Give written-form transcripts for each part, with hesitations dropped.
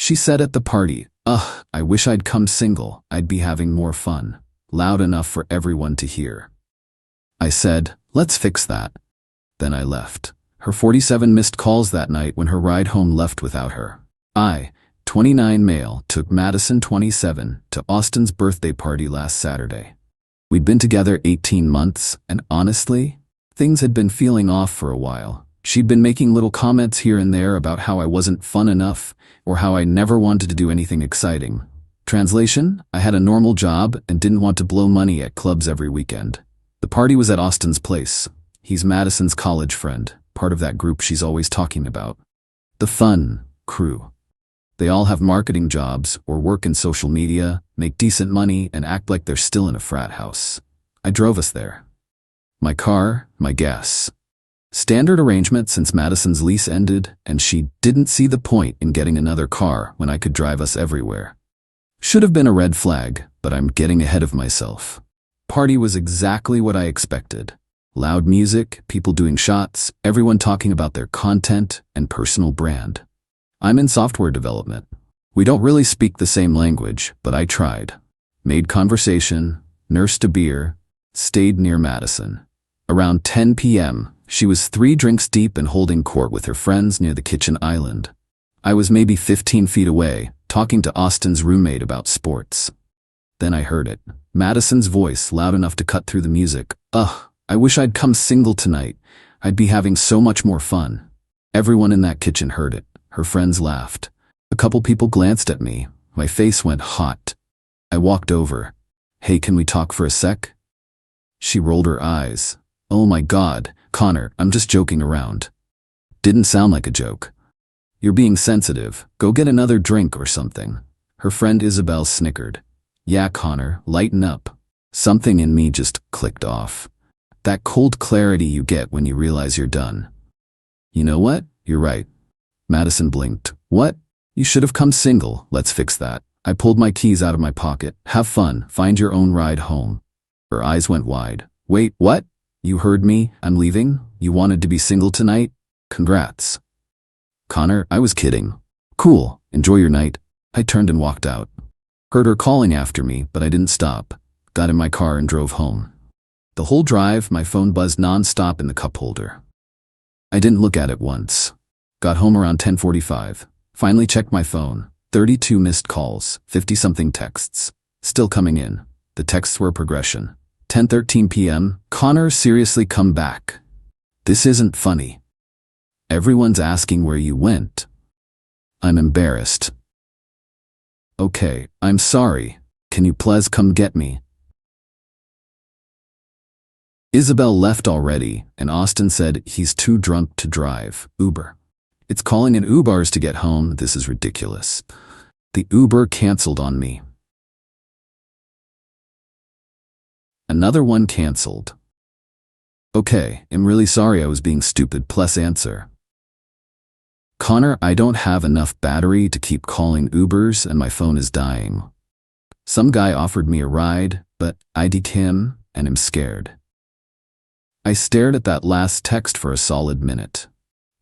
She said at the party, "Ugh, I wish I'd come single, I'd be having more fun." Loud enough for everyone to hear. I said, "Let's fix that." Then I left. Her 47 missed calls that night when her ride home left without her. I, 29 male, took Madison, 27, to Austin's birthday party last Saturday. We'd been together 18 months, and honestly, things had been feeling off for a while. She'd been making little comments here and there about how I wasn't fun enough, or how I never wanted to do anything exciting. Translation, I had a normal job and didn't want to blow money at clubs every weekend. The party was at Austin's place. He's Madison's college friend, part of that group she's always talking about. The fun crew. They all have marketing jobs or work in social media, make decent money, and act like they're still in a frat house. I drove us there. My car, my gas. Standard arrangement since Madison's lease ended, and she didn't see the point in getting another car when I could drive us everywhere. Should have been a red flag, but I'm getting ahead of myself. Party was exactly what I expected. Loud music, people doing shots, everyone talking about their content and personal brand. I'm in software development. We don't really speak the same language, but I tried. Made conversation, nursed a beer, stayed near Madison. Around 10 p.m., she was 3 drinks deep and holding court with her friends near the kitchen island. I was maybe 15 feet away, talking to Austin's roommate about sports. Then I heard it. Madison's voice, loud enough to cut through the music. "Ugh, I wish I'd come single tonight. I'd be having so much more fun." Everyone in that kitchen heard it. Her friends laughed. A couple people glanced at me. My face went hot. I walked over. "Hey, can we talk for a sec?" She rolled her eyes. "Oh my God, Connor, I'm just joking around." Didn't sound like a joke. "You're being sensitive. Go get another drink or something." Her friend Isabel snickered. "Yeah, Connor, lighten up." Something in me just clicked off. That cold clarity you get when you realize you're done. "You know what? You're right." Madison blinked. "What? You should have come single. Let's fix that." I pulled my keys out of my pocket. "Have fun. Find your own ride home." Her eyes went wide. "Wait, what? You heard me? I'm leaving? You wanted to be single tonight? Congrats." "Connor, I was kidding." "Cool. Enjoy your night." I turned and walked out. Heard her calling after me, but I didn't stop. Got in my car and drove home. The whole drive, my phone buzzed non-stop in the cup holder. I didn't look at it once. Got home around 10:45. Finally checked my phone. 32 missed calls, 50-something texts. Still coming in. The texts were a progression. 10:13 p.m. "Connor, seriously, come back. This isn't funny. Everyone's asking where you went." I'm embarrassed. "Okay, I'm sorry. Can you please come get me?" Isabel left already, and Austin said he's too drunk to drive. Uber. It's calling in Ubers to get home. This is ridiculous. The Uber canceled on me. Another one canceled. "Okay, I'm really sorry I was being stupid. Plus answer." "Connor, I don't have enough battery to keep calling Ubers and my phone is dying." Some guy offered me a ride, but I D'd him and am scared. I stared at that last text for a solid minute.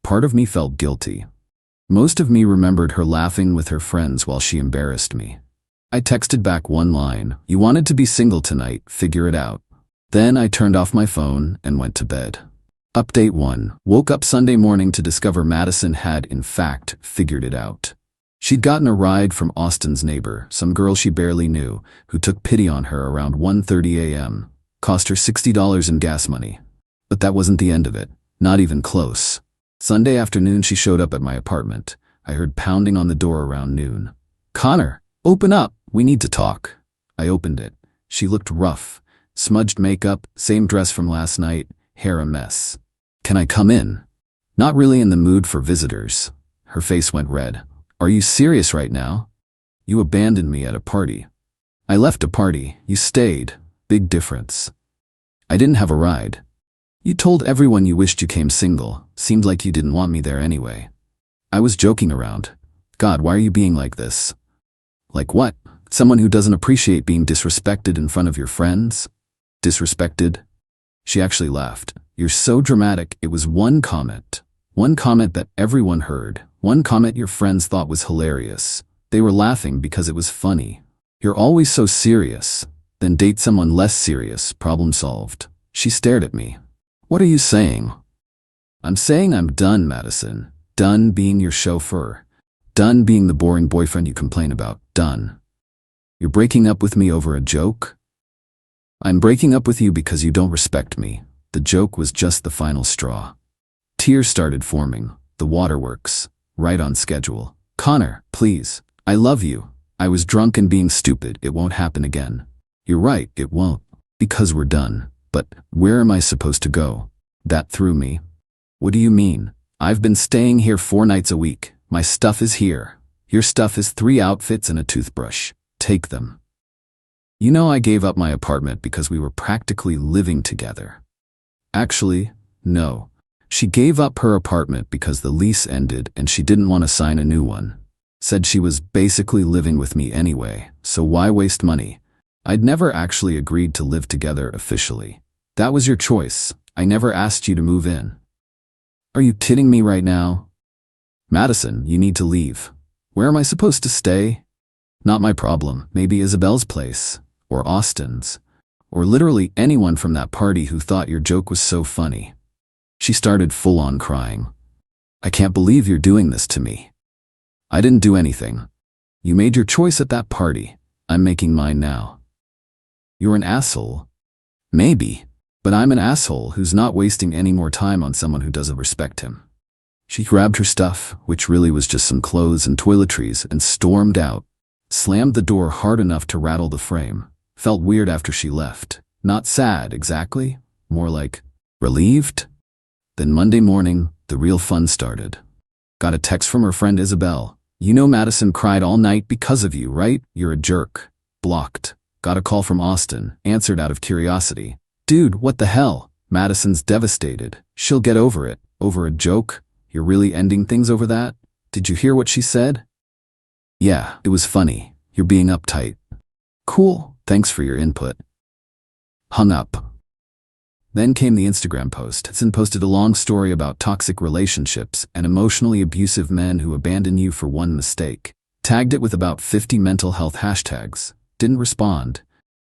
Part of me felt guilty. Most of me remembered her laughing with her friends while she embarrassed me. I texted back one line, "You wanted to be single tonight, figure it out." Then I turned off my phone and went to bed. Update 1. Woke up Sunday morning to discover Madison had, in fact, figured it out. She'd gotten a ride from Austin's neighbor, some girl she barely knew, who took pity on her around 1:30 a.m. Cost her $60 in gas money. But that wasn't the end of it. Not even close. Sunday afternoon she showed up at my apartment. I heard pounding on the door around noon. "Connor, open up. We need to talk." I opened it. She looked rough. Smudged makeup, same dress from last night, hair a mess. "Can I come in?" Not really in the mood for visitors. Her face went red. "Are you serious right now? You abandoned me at a party." "I left a party. You stayed. Big difference." "I didn't have a ride." "You told everyone you wished you came single. Seemed like you didn't want me there anyway." "I was joking around." "God, why are you being like this?" "Like what? Someone who doesn't appreciate being disrespected in front of your friends?" "Disrespected?" She actually laughed. "You're so dramatic." It was one comment. One comment that everyone heard. One comment your friends thought was hilarious. They were laughing because it was funny. You're always so serious. Then date someone less serious, problem solved. She stared at me. What are you saying? I'm saying I'm done, Madison. Done being your chauffeur. Done being the boring boyfriend you complain about. Done. You're breaking up with me over a joke? I'm breaking up with you because you don't respect me. The joke was just the final straw. Tears started forming. The waterworks. Right on schedule. Connor, please. I love you. I was drunk and being stupid. It won't happen again. You're right, it won't. Because we're done. But where am I supposed to go? That threw me. What do you mean? I've been staying here 4 nights a week. My stuff is here. Your stuff is 3 outfits and a toothbrush. Take them. You know I gave up my apartment because we were practically living together. Actually, no. She gave up her apartment because the lease ended and she didn't want to sign a new one. Said she was basically living with me anyway, so why waste money? I'd never actually agreed to live together officially. That was your choice. I never asked you to move in. Are you kidding me right now? Madison, you need to leave. Where am I supposed to stay? Not my problem. Maybe Isabel's place. Or Austin's. Or literally anyone from that party who thought your joke was so funny. She started full-on crying. I can't believe you're doing this to me. I didn't do anything. You made your choice at that party. I'm making mine now. You're an asshole. Maybe. But I'm an asshole who's not wasting any more time on someone who doesn't respect him. She grabbed her stuff, which really was just some clothes and toiletries, and stormed out. Slammed the door hard enough to rattle the frame. Felt weird after she left. Not sad, exactly. More like relieved. Then Monday morning, the real fun started. Got a text from her friend Isabel. You know Madison cried all night because of you, right? You're a jerk. Blocked. Got a call from Austin. Answered out of curiosity. Dude, what the hell? Madison's devastated. She'll get over it. Over a joke? You're really ending things over that? Did you hear what she said? Yeah, it was funny. You're being uptight. Cool, thanks for your input. Hung up. Then came the Instagram post. It's posted a long story about toxic relationships and emotionally abusive men who abandon you for one mistake. Tagged it with about 50 mental health hashtags. Didn't respond.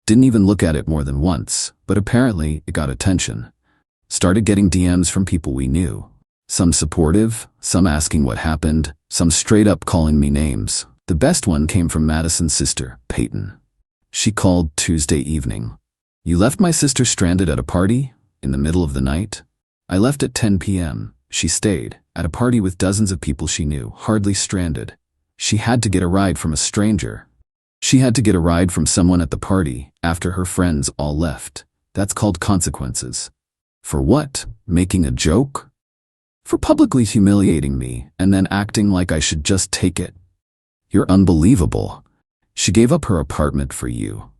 Didn't even look at it more than once, but apparently it got attention. Started getting DMs from people we knew. Some supportive, some asking what happened, some straight up calling me names. The best one came from Madison's sister, Peyton. She called Tuesday evening. You left my sister stranded at a party? In the middle of the night? I left at 10 p.m. She stayed, at a party with dozens of people she knew, hardly stranded. She had to get a ride from a stranger. She had to get a ride from someone at the party, after her friends all left. That's called consequences. For what? Making a joke? For publicly humiliating me, and then acting like I should just take it. You're unbelievable. She gave up her apartment for you.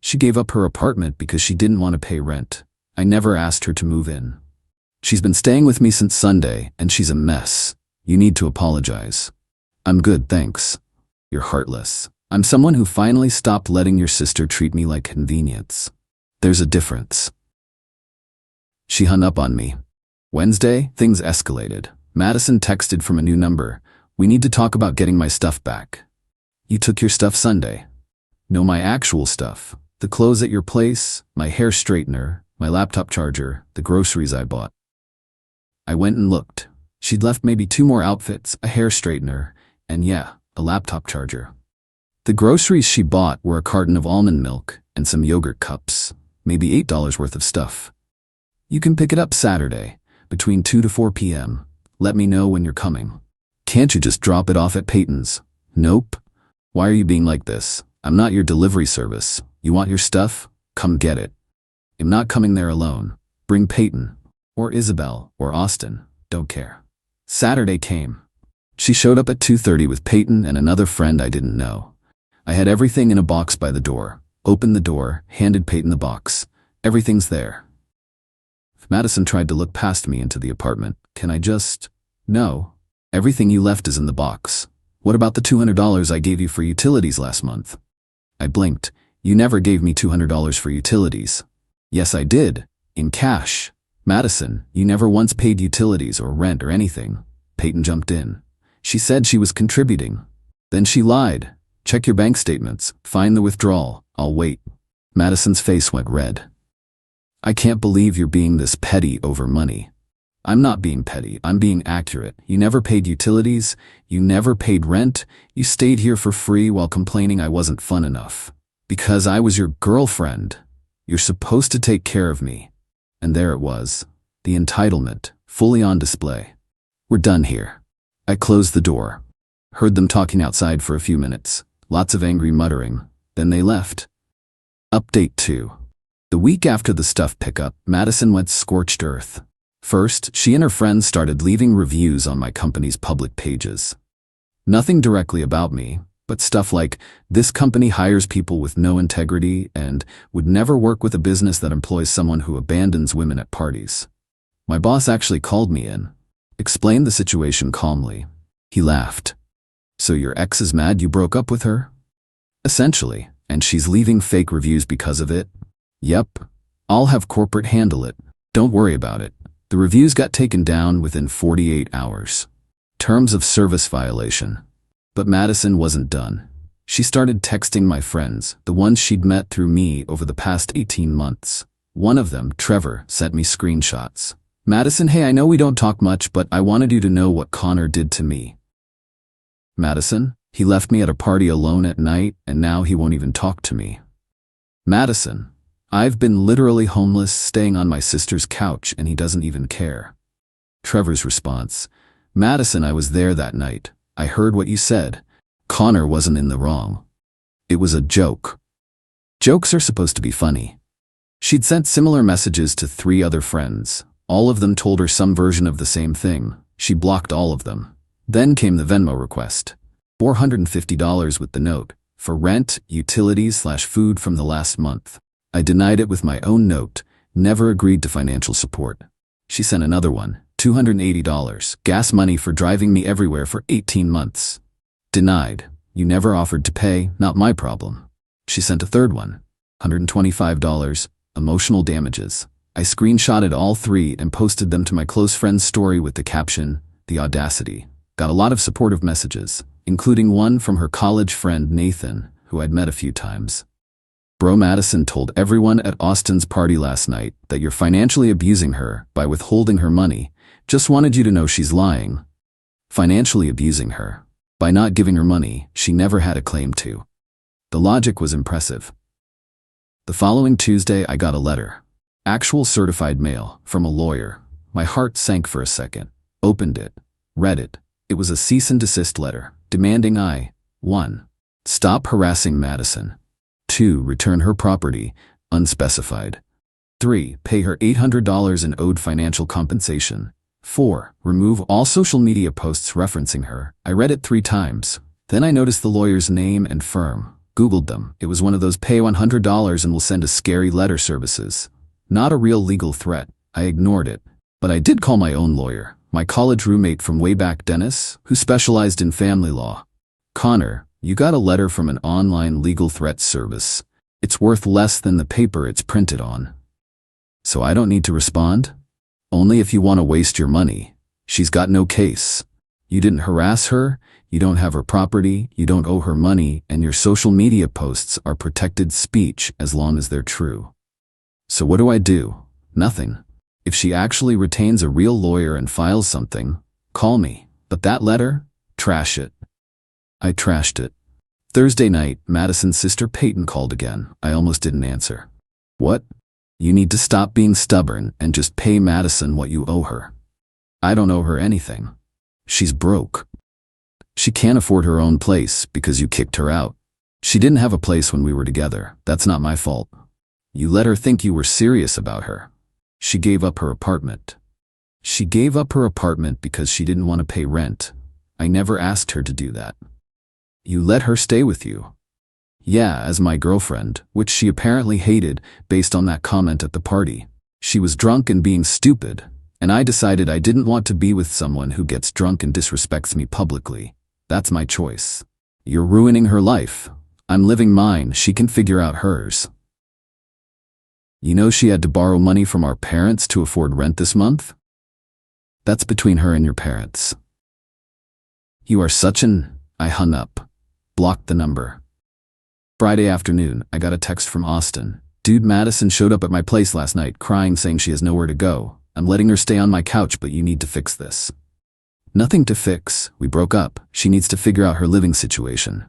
She gave up her apartment because she didn't want to pay rent. I never asked her to move in. She's been staying with me since Sunday, and she's a mess. You need to apologize. I'm good, thanks. You're heartless. I'm someone who finally stopped letting your sister treat me like convenience. There's a difference. She hung up on me. Wednesday, things escalated. Madison texted from a new number. We need to talk about getting my stuff back. You took your stuff Sunday. No, my actual stuff. The clothes at your place, my hair straightener, my laptop charger, the groceries I bought. I went and looked. She'd left maybe 2 more outfits, a hair straightener, and yeah, a laptop charger. The groceries she bought were a carton of almond milk and some yogurt cups, maybe $8 worth of stuff. You can pick it up Saturday, between 2 to 4 p.m. Let me know when you're coming. Can't you just drop it off at Peyton's? Nope. Why are you being like this? I'm not your delivery service. You want your stuff? Come get it. I'm not coming there alone. Bring Peyton, or Isabel, or Austin. Don't care. Saturday came. She showed up at 2:30 with Peyton and another friend I didn't know. I had everything in a box by the door. Opened the door, handed Peyton the box. Everything's there. Madison tried to look past me into the apartment. Can I just? No. Everything you left is in the box. What about the $200 I gave you for utilities last month? I blinked. You never gave me $200 for utilities. Yes, I did. In cash. Madison, you never once paid utilities or rent or anything. Peyton jumped in. She said she was contributing. Then she lied. Check your bank statements. Find the withdrawal. I'll wait. Madison's face went red. I can't believe you're being this petty over money. I'm not being petty. I'm being accurate. You never paid utilities. You never paid rent. You stayed here for free while complaining I wasn't fun enough. Because I was your girlfriend. You're supposed to take care of me. And there it was. The entitlement, fully on display. We're done here. I closed the door. Heard them talking outside for a few minutes. Lots of angry muttering. Then they left. Update 2. The week after the stuff pickup, Madison went scorched earth. First, she and her friends started leaving reviews on my company's public pages. Nothing directly about me, but stuff like, this company hires people with no integrity and would never work with a business that employs someone who abandons women at parties. My boss actually called me in, explained the situation calmly. He laughed. So your ex is mad you broke up with her? Essentially, and she's leaving fake reviews because of it? Yep. I'll have corporate handle it. Don't worry about it. The reviews got taken down within 48 hours. Terms of service violation. But Madison wasn't done. She started texting my friends, the ones she'd met through me over the past 18 months. One of them, Trevor, sent me screenshots. Madison, hey, I know we don't talk much, but I wanted you to know what Connor did to me. Madison, he left me at a party alone at night, and now he won't even talk to me. Madison, I've been literally homeless, staying on my sister's couch, and he doesn't even care. Trevor's response, Madison, I was there that night. I heard what you said. Connor wasn't in the wrong. It was a joke. Jokes are supposed to be funny. She'd sent similar messages to 3 other friends. All of them told her some version of the same thing. She blocked all of them. Then came the Venmo request. $450 with the note, for rent, utilities/food from the last month. I denied it with my own note, never agreed to financial support. She sent another one, $280, gas money for driving me everywhere for 18 months. Denied. You never offered to pay, not my problem. She sent a third one, $125, emotional damages. I screenshotted all 3 and posted them to my close friend's story with the caption, "The audacity." Got a lot of supportive messages, including one from her college friend Nathan, who I'd met a few times. Bro, Madison told everyone at Austin's party last night that you're financially abusing her by withholding her money. Just wanted you to know she's lying. Financially abusing her. By not giving her money she never had a claim to. The logic was impressive. The following Tuesday I got a letter. Actual certified mail, from a lawyer. My heart sank for a second. Opened it. Read it. It was a cease and desist letter, demanding I, 1. Stop harassing Madison. 2. Return her property, unspecified. 3. Pay her $800 in owed financial compensation. 4. Remove all social media posts referencing her. I read it 3 times. Then I noticed the lawyer's name and firm. Googled them. It was one of those pay $100 and we'll send a scary letter services. Not a real legal threat. I ignored it. But I did call my own lawyer, my college roommate from way back, Dennis, who specialized in family law. Connor, you got a letter from an online legal threat service. It's worth less than the paper it's printed on. So I don't need to respond? Only if you want to waste your money. She's got no case. You didn't harass her, you don't have her property, you don't owe her money, and your social media posts are protected speech as long as they're true. So what do I do? Nothing. If she actually retains a real lawyer and files something, call me. But that letter? Trash it. I trashed it. Thursday night, Madison's sister Peyton called again. I almost didn't answer. What? You need to stop being stubborn and just pay Madison what you owe her. I don't owe her anything. She's broke. She can't afford her own place because you kicked her out. She didn't have a place when we were together. That's not my fault. You let her think you were serious about her. She gave up her apartment. She gave up her apartment because she didn't want to pay rent. I never asked her to do that. You let her stay with you. Yeah, as my girlfriend, which she apparently hated based on that comment at the party. She was drunk and being stupid, and I decided I didn't want to be with someone who gets drunk and disrespects me publicly. That's my choice. You're ruining her life. I'm living mine, she can figure out hers. You know she had to borrow money from our parents to afford rent this month? That's between her and your parents. You are such an... I hung up. Blocked the number. Friday afternoon, I got a text from Austin. Dude, Madison showed up at my place last night crying, saying she has nowhere to go. I'm letting her stay on my couch, but you need to fix this. Nothing to fix. We broke up. She needs to figure out her living situation.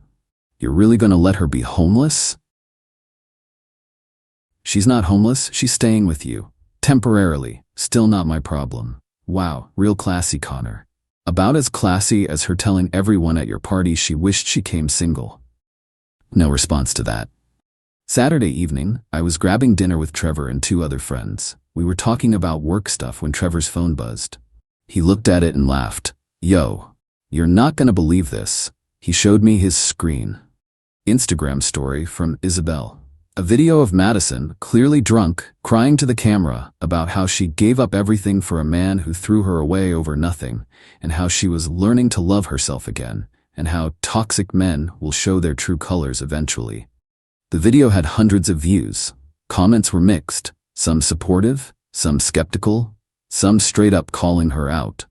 You're really gonna let her be homeless? She's not homeless. She's staying with you. Temporarily. Still not my problem. Wow, real classy, Connor. About as classy as her telling everyone at your party she wished she came single. No response to that. Saturday evening, I was grabbing dinner with Trevor and 2 other friends. We were talking about work stuff when Trevor's phone buzzed. He looked at it and laughed. Yo, you're not gonna believe this. He showed me his screen. Instagram story from Isabel. A video of Madison, clearly drunk, crying to the camera about how she gave up everything for a man who threw her away over nothing, and how she was learning to love herself again, and how toxic men will show their true colors eventually. The video had hundreds of views. Comments were mixed, some supportive, some skeptical, some straight up calling her out.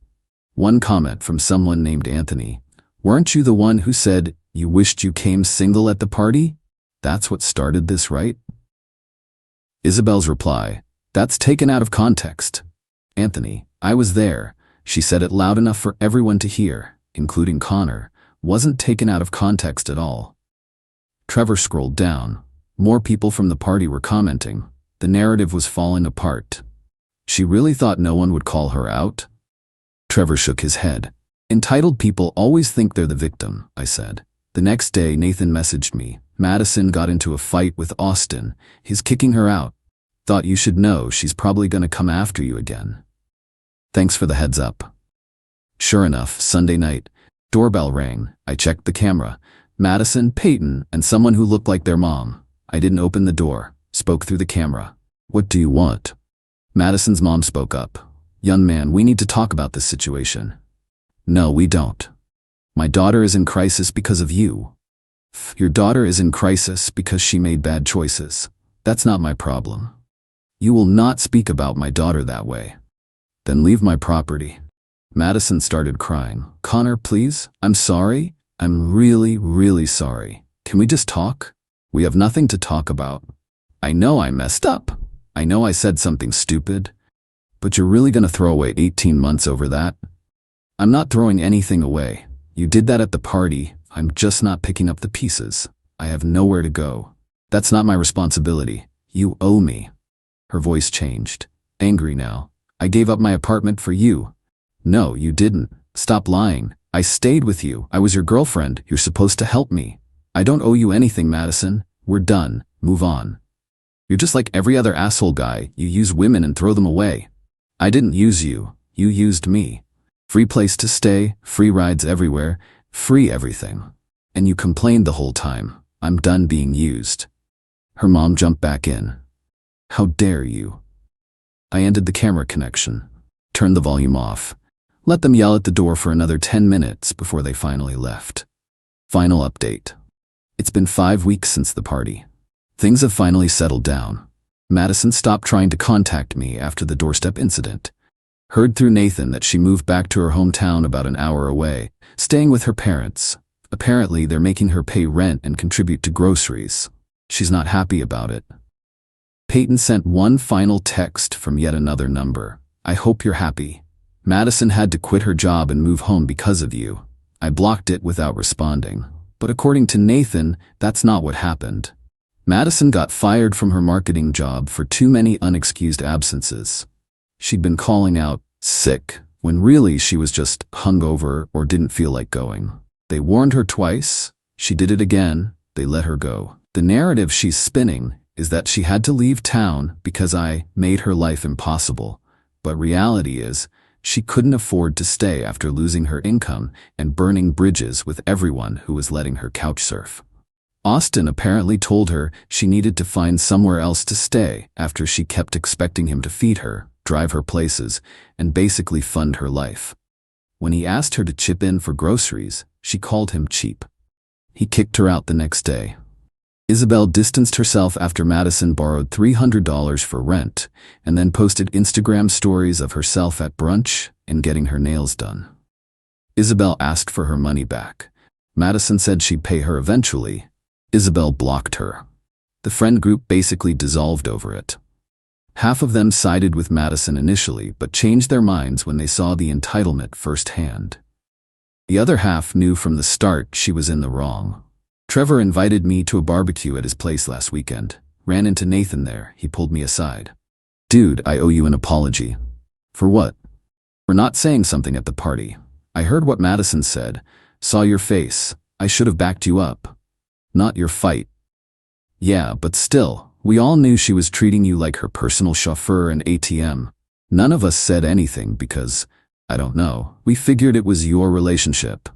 One comment from someone named Anthony. Weren't you the one who said you wished you came single at the party? That's what started this, right? Isabel's reply. That's taken out of context. Anthony, I was there. She said it loud enough for everyone to hear, including Connor. Wasn't taken out of context at all. Trevor scrolled down. More people from the party were commenting. The narrative was falling apart. She really thought no one would call her out? Trevor shook his head. Entitled people always think they're the victim, I said. The next day, Nathan messaged me. Madison got into a fight with Austin. He's kicking her out. Thought you should know she's probably gonna come after you again. Thanks for the heads up. Sure enough, Sunday night, doorbell rang. I checked the camera. Madison, Peyton, and someone who looked like their mom. I didn't open the door. Spoke through the camera. What do you want? Madison's mom spoke up. Young man, we need to talk about this situation. No, we don't. My daughter is in crisis because of you. Your daughter is in crisis because she made bad choices. That's not my problem. You will not speak about my daughter that way. Then leave my property. Madison started crying. Connor, please, I'm sorry. I'm really, really sorry. Can we just talk? We have nothing to talk about. I know I messed up. I know I said something stupid. But you're really gonna throw away 18 months over that? I'm not throwing anything away. You did that at the party. I'm just not picking up the pieces. I have nowhere to go. That's not my responsibility. You owe me. Her voice changed. Angry now. I gave up my apartment for you. No, you didn't. Stop lying. I stayed with you. I was your girlfriend. You're supposed to help me. I don't owe you anything, Madison. We're done. Move on. You're just like every other asshole guy. You use women and throw them away. I didn't use you. You used me. Free place to stay, free rides everywhere, free everything. And you complained the whole time. I'm done being used. Her mom jumped back in. How dare you? I ended the camera connection. Turned the volume off. Let them yell at the door for another 10 minutes before they finally left. Final update. It's been 5 weeks since the party. Things have finally settled down. Madison stopped trying to contact me after the doorstep incident. Heard through Nathan that she moved back to her hometown about an hour away, staying with her parents. Apparently, they're making her pay rent and contribute to groceries. She's not happy about it. Peyton sent one final text from yet another number. I hope you're happy. Madison had to quit her job and move home because of you. I blocked it without responding. But according to Nathan, that's not what happened. Madison got fired from her marketing job for too many unexcused absences. She'd been calling out sick when really she was just hungover or didn't feel like going. They warned her twice. She did it again. They let her go. The narrative she's spinning is that she had to leave town because I made her life impossible. But reality is, she couldn't afford to stay after losing her income and burning bridges with everyone who was letting her couch surf. Austin apparently told her she needed to find somewhere else to stay after she kept expecting him to feed her, drive her places, and basically fund her life. When he asked her to chip in for groceries, she called him cheap. He kicked her out the next day. Isabel distanced herself after Madison borrowed $300 for rent and then posted Instagram stories of herself at brunch and getting her nails done. Isabel asked for her money back. Madison said she'd pay her eventually. Isabel blocked her. The friend group basically dissolved over it. Half of them sided with Madison initially, but changed their minds when they saw the entitlement firsthand. The other half knew from the start she was in the wrong. Trevor invited me to a barbecue at his place last weekend. Ran into Nathan there. He pulled me aside. "Dude, I owe you an apology." "For what?" "For not saying something at the party. I heard what Madison said. Saw your face. I should have backed you up. Not your fight." "Yeah, but still, we all knew she was treating you like her personal chauffeur and ATM. None of us said anything because, I don't know, we figured it was your relationship.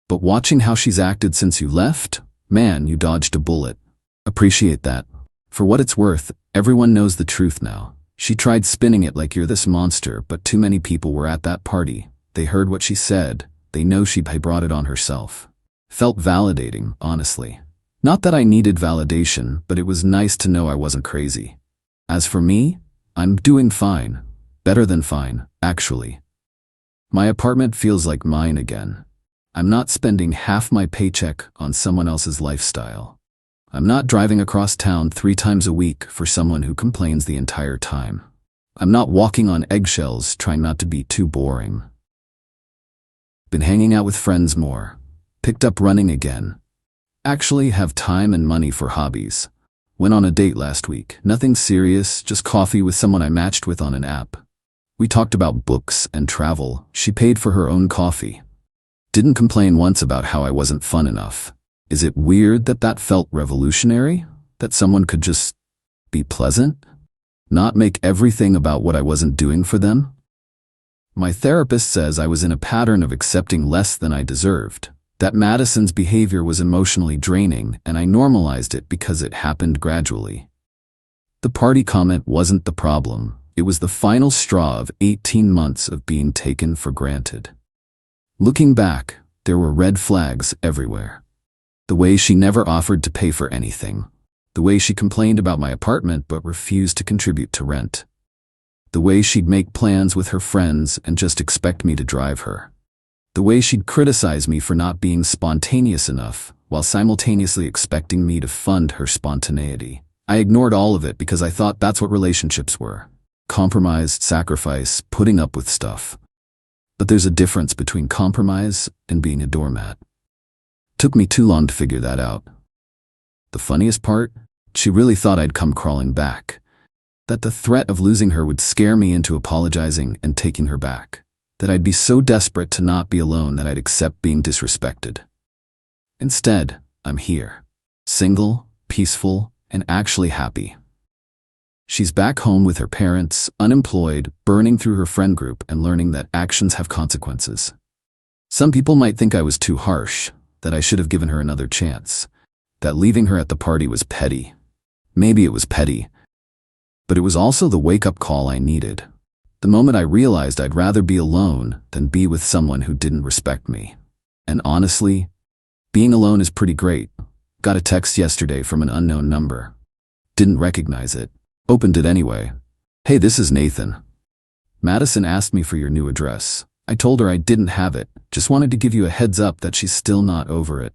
But watching how she's acted since you left, man, you dodged a bullet. Appreciate that. For what it's worth, everyone knows the truth now. She tried spinning it like you're this monster, but too many people were at that party. They heard what she said. They know she brought it on herself." Felt validating, honestly. Not that I needed validation, but it was nice to know I wasn't crazy. As for me, I'm doing fine. Better than fine, actually. My apartment feels like mine again. I'm not spending half my paycheck on someone else's lifestyle. I'm not driving across town 3 times a week for someone who complains the entire time. I'm not walking on eggshells trying not to be too boring. Been hanging out with friends more. Picked up running again. Actually have time and money for hobbies. Went on a date last week. Nothing serious, just coffee with someone I matched with on an app. We talked about books and travel. She paid for her own coffee. Didn't complain once about how I wasn't fun enough. Is it weird that that felt revolutionary? That someone could just be pleasant? Not make everything about what I wasn't doing for them? My therapist says I was in a pattern of accepting less than I deserved. That Madison's behavior was emotionally draining, and I normalized it because it happened gradually. The party comment wasn't the problem. It was the final straw of 18 months of being taken for granted. Looking back, there were red flags everywhere. The way she never offered to pay for anything. The way she complained about my apartment but refused to contribute to rent. The way she'd make plans with her friends and just expect me to drive her. The way she'd criticize me for not being spontaneous enough, while simultaneously expecting me to fund her spontaneity. I ignored all of it because I thought that's what relationships were. Compromise, sacrifice, putting up with stuff. But there's a difference between compromise and being a doormat. Took me too long to figure that out. The funniest part? She really thought I'd come crawling back. That the threat of losing her would scare me into apologizing and taking her back. That I'd be so desperate to not be alone that I'd accept being disrespected. Instead, I'm here. Single, peaceful, and actually happy. She's back home with her parents, unemployed, burning through her friend group and learning that actions have consequences. Some people might think I was too harsh, that I should have given her another chance, that leaving her at the party was petty. Maybe it was petty, but it was also the wake-up call I needed. The moment I realized I'd rather be alone than be with someone who didn't respect me. And honestly, being alone is pretty great. Got a text yesterday from an unknown number. Didn't recognize it. Opened it anyway. "Hey, this is Nathan. Madison asked me for your new address. I told her I didn't have it. Just wanted to give you a heads up that she's still not over it.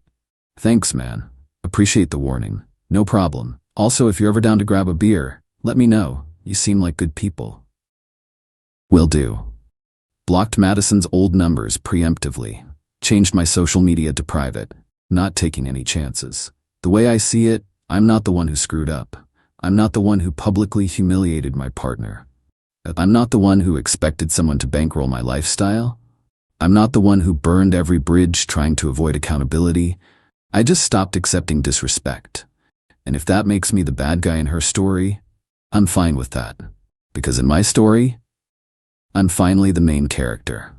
Thanks, man. Appreciate the warning. No problem. Also, if you're ever down to grab a beer, let me know. You seem like good people." Will do. Blocked Madison's old numbers preemptively. Changed my social media to private. Not taking any chances. The way I see it, I'm not the one who screwed up. I'm not the one who publicly humiliated my partner. I'm not the one who expected someone to bankroll my lifestyle. I'm not the one who burned every bridge trying to avoid accountability. I just stopped accepting disrespect. And if that makes me the bad guy in her story, I'm fine with that. Because in my story, I'm finally the main character.